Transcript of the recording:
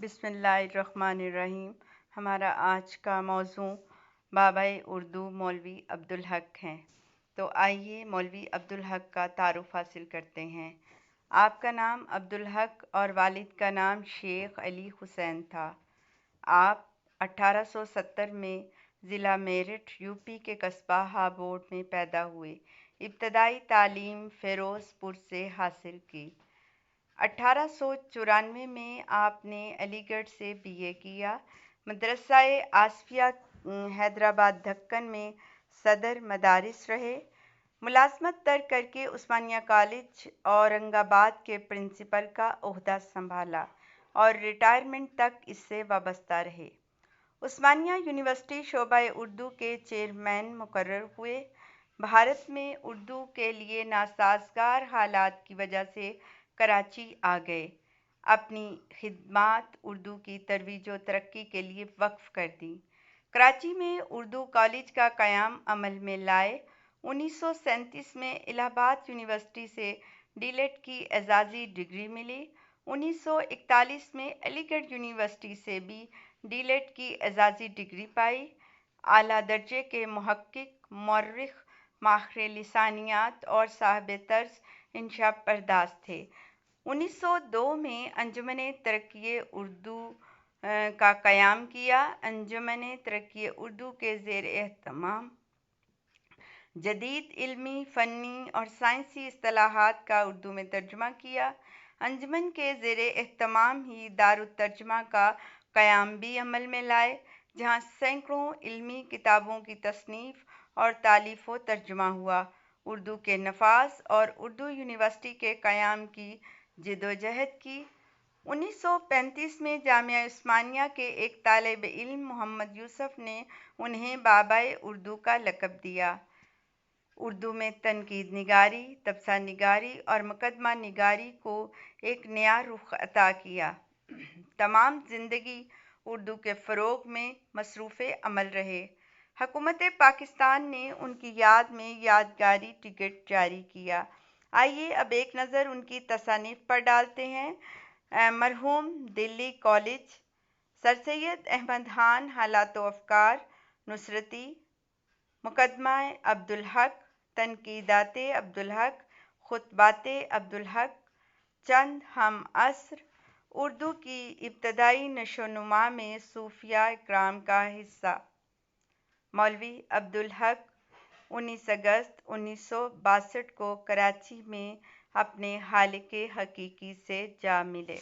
बिस्मिल्लाहिर्रहमानिर्रहीम। हमारा आज का मौजू बाबाए उर्दू मौलवी अब्दुल हक हैं। तो आइए मौलवी अब्दुल हक का तारुफ हासिल करते हैं। आपका नाम अब्दुल हक और वालिद का नाम शेख अली हुसैन था। आप 1870 में ज़िला मेरठ यूपी के कस्बा हाबोड़ में पैदा हुए। इब्तदाई तालीम फ़िरोज़पुर से हासिल की। 1894 में आपने अलीगढ़ से बीए किया। मदरसा-ए आसिफिया हैदराबाद दक्कन में सदर मदारिस रहे। मुलाजमत तर्क करके उस्मानिया कॉलेज औरंगाबाद के प्रिंसिपल का ओहदा संभाला और रिटायरमेंट तक इससे वाबस्ता रहे। उस्मानिया यूनिवर्सिटी शोबा उर्दू के चेयरमैन मुकर्रर हुए। भारत में उर्दू के लिए नासाजगार हालात की वजह से कराची आ गए। अपनी खिदमात उर्दू की तरवीज व तरक्की के लिए वक्फ कर दी। कराची में उर्दू कॉलेज का क़याम अमल में लाए। 1937 में इलाहाबाद यूनिवर्सिटी से डीलेट की एजाज़ी डिग्री मिली। 1941 में अलीगढ़ यूनिवर्सिटी से भी डीलेट की एजाज़ी डिग्री पाई। आला दर्जे के मुहक्किक, मौर्रिख, माहिर लिसानियात और साहिब तर्ज इंशा पर्दास थे। 1902 में अंजुमन तरक्की उर्दू का क़याम किया। अंजुमन तरक्की उर्दू के ज़ेर एहतमाम जदीद इल्मी, फ़नी और साइंसी इस्तिलाहात का उर्दू में तर्जुमा किया। अंजुमन के ज़ेर एहतमाम ही दारुत तर्जुमा का क़याम भी अमल में लाए, जहाँ सैकड़ों इल्मी किताबों की तसनीफ़ और तालीफ़ व तर्जुमा हुआ। उर्दू के नफाज और उर्दू यूनिवर्सिटी के क़याम की जिद्दोजहद की। 1935 में जामिया उस्मानिया के एक तालिब इल्म मोहम्मद यूसुफ ने उन्हें बाबाए उर्दू का लक़ब दिया। उर्दू में तनकीद निगारी, तबसरा निगारी और मुकदमा निगारी को एक नया रुख अता किया। तमाम ज़िंदगी उर्दू के फ़रोग़ में मसरूफ़ अमल रहे। हुकूमत पाकिस्तान ने उनकी याद में यादगारी टिकट जारी किया। आइए अब एक नज़र उनकी तसानीफ़ पर डालते हैं। मरहूम दिल्ली कॉलेज, सर सैयद अहमद खान, हालात व अफ़कार, नुसरती, मुकदमा अब्दुल हक, तनकीदाते अब्दुल हक, खुतबाते अब्दुल हक, चंद हम असर, उर्दू की इब्तदाई नशोनुमा में सूफिया इकराम का हिस्सा। मौलवी अब्दुल हक 19 अगस्त 1962 को कराची में अपने खालिक़ हकीकी से जा मिले।